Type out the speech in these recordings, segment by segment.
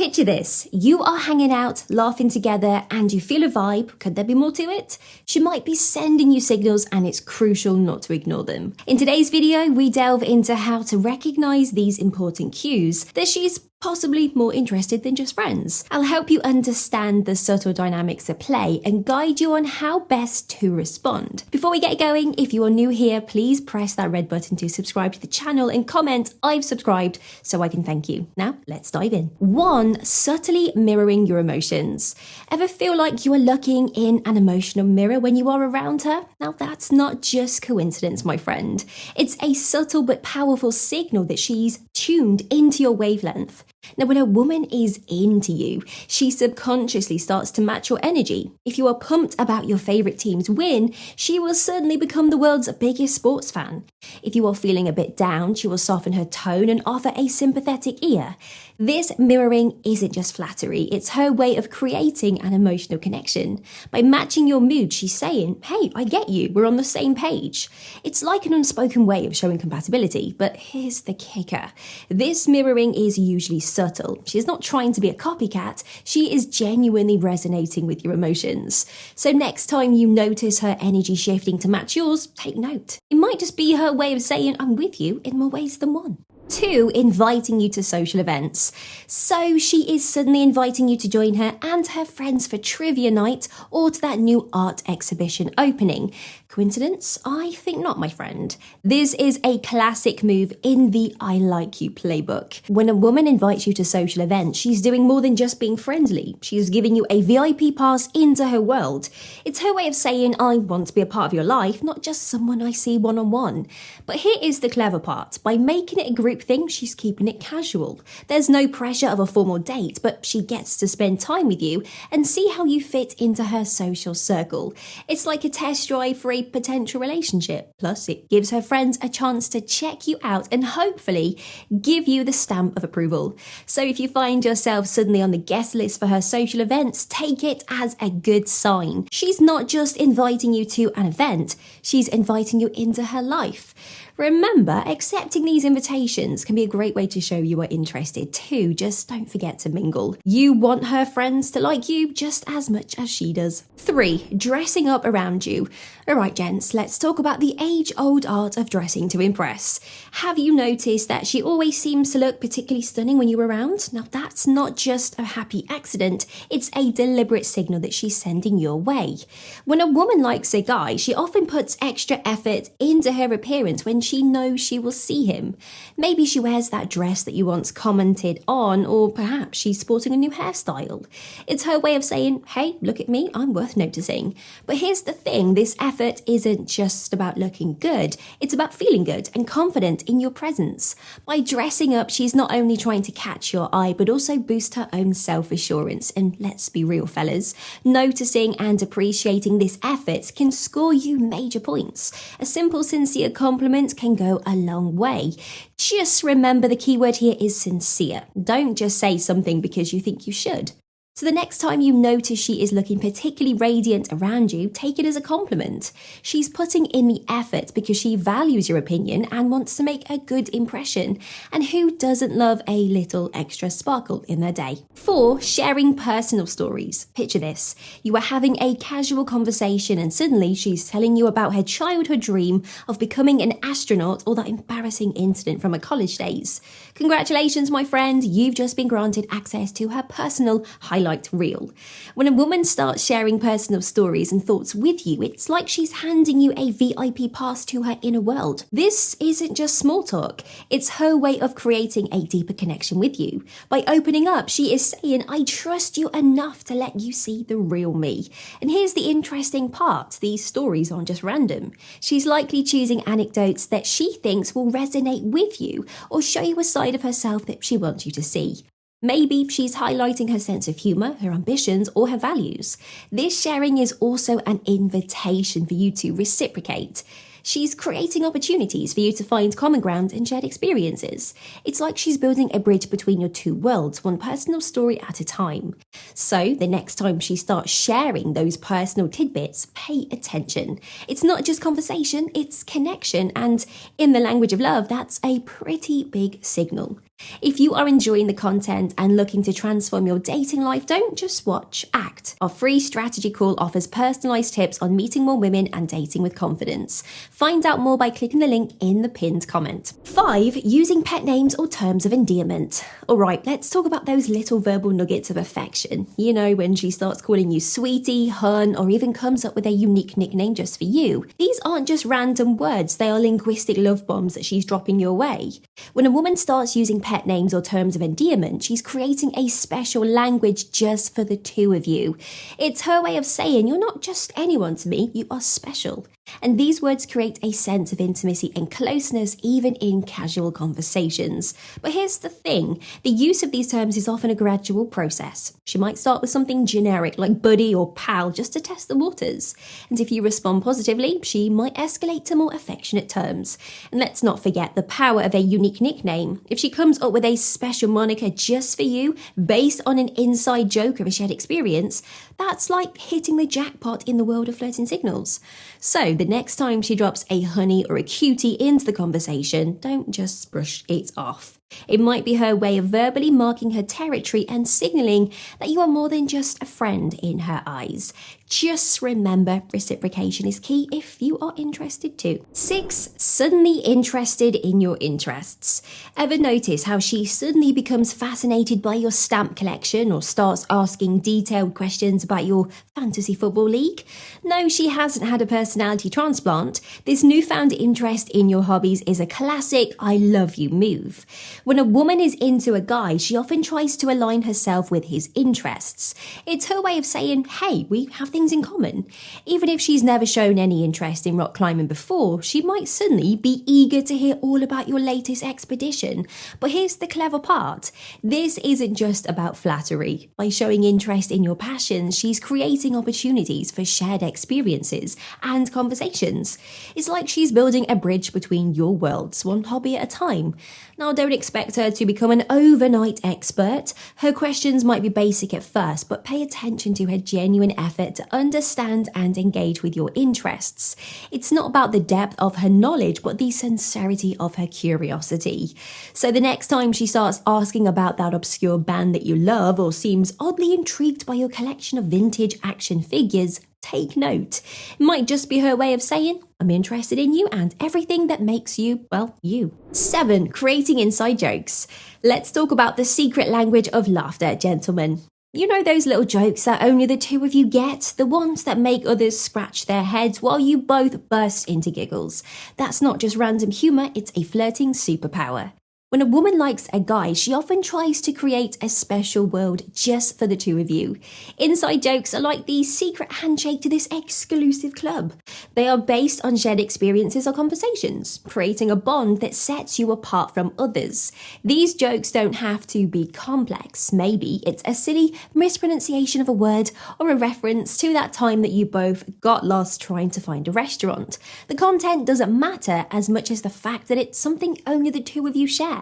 Picture this, you are hanging out, laughing together, and you feel a vibe. Could there be more to it? She might be sending you signals and it's crucial not to ignore them. In today's video, we delve into how to recognize these important cues that she's possibly more interested than just friends. I'll help you understand the subtle dynamics at play and guide you on how best to respond. Before we get going, if you are new here, please press that red button to subscribe to the channel and comment, "I've subscribed," so I can thank you. Now, let's dive in. 1. Subtly mirroring your emotions. Ever feel like you are looking in an emotional mirror when you are around her? Now, that's not just coincidence, my friend. It's a subtle but powerful signal that she's tuned into your wavelength. Now, when a woman is into you, she subconsciously starts to match your energy. If you are pumped about your favourite team's win, she will suddenly become the world's biggest sports fan. If you are feeling a bit down, she will soften her tone and offer a sympathetic ear. This mirroring isn't just flattery, it's her way of creating an emotional connection. By matching your mood, she's saying, "Hey, I get you, we're on the same page." It's like an unspoken way of showing compatibility, but here's the kicker. This mirroring is usually subtle. She's not trying to be a copycat, she is genuinely resonating with your emotions. So next time you notice her energy shifting to match yours, take note. It might just be her way of saying, "I'm with you" in more ways than one. 2. Inviting you to social events. So she is suddenly inviting you to join her and her friends for trivia night or to that new art exhibition opening. Coincidence? I think not, my friend. This is a classic move in the "I like you" playbook. When a woman invites you to social events, she's doing more than just being friendly. She's giving you a VIP pass into her world. It's her way of saying, "I want to be a part of your life, not just someone I see one-on-one." But here is the clever part. By making it a group thing, she's keeping it casual. There's no pressure of a formal date, but she gets to spend time with you and see how you fit into her social circle. It's like a test drive for a potential relationship. Plus, it gives her friends a chance to check you out and hopefully give you the stamp of approval. So if you find yourself suddenly on the guest list for her social events, take it as a good sign. She's not just inviting you to an event, she's inviting you into her life. Remember, accepting these invitations can be a great way to show you are interested too. Just don't forget to mingle. You want her friends to like you just as much as she does. 3. Dressing up around you. Alright gents, let's talk about the age-old art of dressing to impress. Have you noticed that she always seems to look particularly stunning when you're around? Now that's not just a happy accident, it's a deliberate signal that she's sending your way. When a woman likes a guy, she often puts extra effort into her appearance when she knows she will see him. Maybe she wears that dress that you once commented on, or perhaps she's sporting a new hairstyle. It's her way of saying, "Hey, look at me, I'm worth noticing." But here's the thing, this effort isn't just about looking good, it's about feeling good and confident in your presence. By dressing up, she's not only trying to catch your eye, but also boost her own self-assurance. And let's be real, fellas, noticing and appreciating this effort can score you major points. A simple, sincere compliment can go a long way. Just remember the key word here is sincere. Don't just say something because you think you should. So the next time you notice she is looking particularly radiant around you, take it as a compliment. She's putting in the effort because she values your opinion and wants to make a good impression. And who doesn't love a little extra sparkle in their day? 4. Sharing personal stories. Picture this. You are having a casual conversation and suddenly she's telling you about her childhood dream of becoming an astronaut or that embarrassing incident from her college days. Congratulations, my friend. You've just been granted access to her personal highlight reel. When a woman starts sharing personal stories and thoughts with you, it's like she's handing you a VIP pass to her inner world. This isn't just small talk, it's her way of creating a deeper connection with you. By opening up, she is saying, "I trust you enough to let you see the real me." And here's the interesting part, these stories aren't just random. She's likely choosing anecdotes that she thinks will resonate with you or show you a side of herself that she wants you to see. Maybe she's highlighting her sense of humour, her ambitions, or her values. This sharing is also an invitation for you to reciprocate. She's creating opportunities for you to find common ground and shared experiences. It's like she's building a bridge between your two worlds, one personal story at a time. So the next time she starts sharing those personal tidbits, pay attention. It's not just conversation, it's connection. And in the language of love, that's a pretty big signal. If you are enjoying the content and looking to transform your dating life, don't just watch, act. Our free strategy call offers personalized tips on meeting more women and dating with confidence. Find out more by clicking the link in the pinned comment. 5. Using pet names or terms of endearment. Alright, let's talk about those little verbal nuggets of affection. You know, when she starts calling you sweetie, hun, or even comes up with a unique nickname just for you. These aren't just random words, they are linguistic love bombs that she's dropping your way. When a woman starts using pet names or terms of endearment, she's creating a special language just for the two of you. It's her way of saying, you're not just anyone to me, you are special. And these words create a sense of intimacy and closeness even in casual conversations. But here's the thing, the use of these terms is often a gradual process. She might start with something generic like buddy or pal just to test the waters. And if you respond positively, she might escalate to more affectionate terms. And let's not forget the power of a unique nickname. If she comes up with a special moniker just for you, based on an inside joke of a shared experience, that's like hitting the jackpot in the world of flirting signals. So the next time she drops a honey or a cutie into the conversation, don't just brush it off. It might be her way of verbally marking her territory and signalling that you are more than just a friend in her eyes. Just remember, reciprocation is key if you are interested too. 6. Suddenly interested in your interests. Ever notice how she suddenly becomes fascinated by your stamp collection or starts asking detailed questions about your fantasy football league? No, she hasn't had a personality transplant. This newfound interest in your hobbies is a classic I love you move. When a woman is into a guy, she often tries to align herself with his interests. It's her way of saying, hey, we have things in common. Even if she's never shown any interest in rock climbing before, she might suddenly be eager to hear all about your latest expedition. But here's the clever part. This isn't just about flattery. By showing interest in your passions, she's creating opportunities for shared experiences and conversations. It's like she's building a bridge between your worlds, one hobby at a time. Now, don't expect her to become an overnight expert. Her questions might be basic at first, but pay attention to her genuine effort to understand and engage with your interests. It's not about the depth of her knowledge, but the sincerity of her curiosity. So the next time she starts asking about that obscure band that you love or seems oddly intrigued by your collection of vintage action figures, take note. It might just be her way of saying, I'm interested in you and everything that makes you, well, you. 7. Creating inside jokes. Let's talk about the secret language of laughter, gentlemen. You know those little jokes that only the two of you get? The ones that make others scratch their heads while you both burst into giggles. That's not just random humour, it's a flirting superpower. When a woman likes a guy, she often tries to create a special world just for the two of you. Inside jokes are like the secret handshake to this exclusive club. They are based on shared experiences or conversations, creating a bond that sets you apart from others. These jokes don't have to be complex. Maybe it's a silly mispronunciation of a word or a reference to that time that you both got lost trying to find a restaurant. The content doesn't matter as much as the fact that it's something only the two of you share.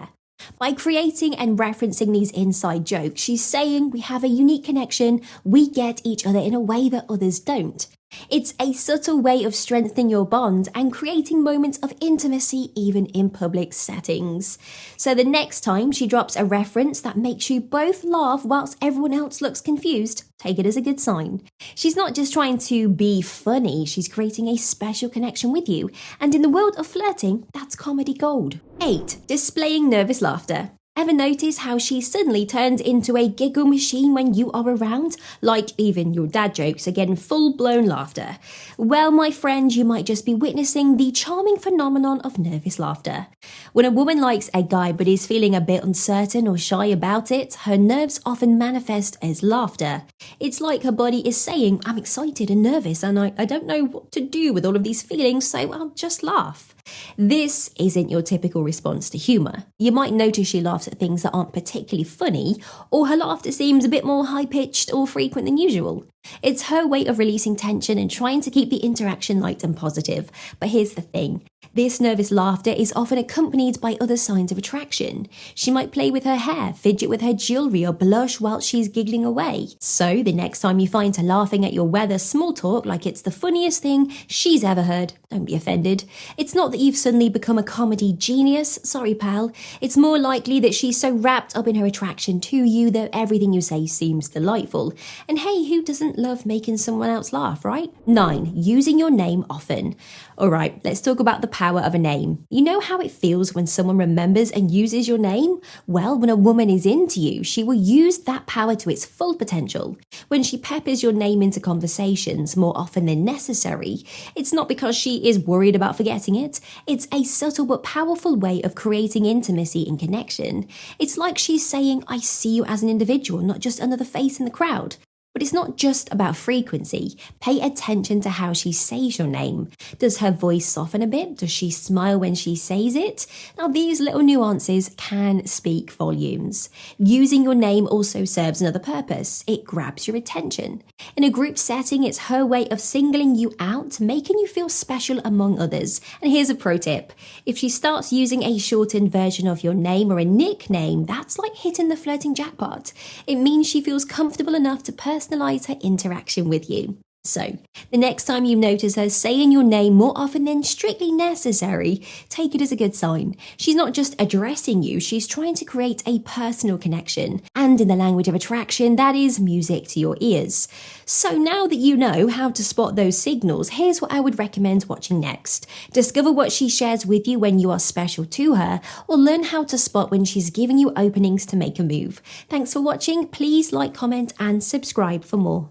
By creating and referencing these inside jokes, she's saying we have a unique connection, we get each other in a way that others don't. It's a subtle way of strengthening your bond and creating moments of intimacy even in public settings. So the next time she drops a reference that makes you both laugh whilst everyone else looks confused, take it as a good sign. She's not just trying to be funny, she's creating a special connection with you. And in the world of flirting, that's comedy gold. 8. Displaying nervous laughter. Ever notice how she suddenly turns into a giggle machine when you are around? Like even your dad jokes are getting full-blown laughter. Well, my friend, you might just be witnessing the charming phenomenon of nervous laughter. When a woman likes a guy but is feeling a bit uncertain or shy about it, her nerves often manifest as laughter. It's like her body is saying, I'm excited and nervous and I don't know what to do with all of these feelings, so I'll just laugh. This isn't your typical response to humour. You might notice she laughs at things that aren't particularly funny, or her laughter seems a bit more high-pitched or frequent than usual. It's her way of releasing tension and trying to keep the interaction light and positive. But here's the thing. This nervous laughter is often accompanied by other signs of attraction. She might play with her hair, fidget with her jewellery, or blush while she's giggling away. So the next time you find her laughing at your weather small talk like it's the funniest thing she's ever heard, don't be offended. It's not that you've suddenly become a comedy genius, sorry pal. It's more likely that she's so wrapped up in her attraction to you that everything you say seems delightful. And hey, who doesn't love making someone else laugh, right? 9. Using your name often. Alright, let's talk about the power of a name. You know how it feels when someone remembers and uses your name? Well, when a woman is into you, she will use that power to its full potential. When she peppers your name into conversations more often than necessary, it's not because she is worried about forgetting it. It's a subtle but powerful way of creating intimacy and connection. It's like she's saying, I see you as an individual, not just another face in the crowd. But it's not just about frequency. Pay attention to how she says your name. Does her voice soften a bit? Does she smile when she says it? Now, these little nuances can speak volumes. Using your name also serves another purpose. It grabs your attention. In a group setting, it's her way of singling you out, making you feel special among others. And here's a pro tip. If she starts using a shortened version of your name or a nickname, that's like hitting the flirting jackpot. It means she feels comfortable enough to personalize her interaction with you. So, the next time you notice her saying your name more often than strictly necessary, take it as a good sign. She's not just addressing you, she's trying to create a personal connection. And in the language of attraction, that is music to your ears. So now that you know how to spot those signals, here's what I would recommend watching next. Discover what she shares with you when you are special to her, or learn how to spot when she's giving you openings to make a move. Thanks for watching. Please like, comment, and subscribe for more.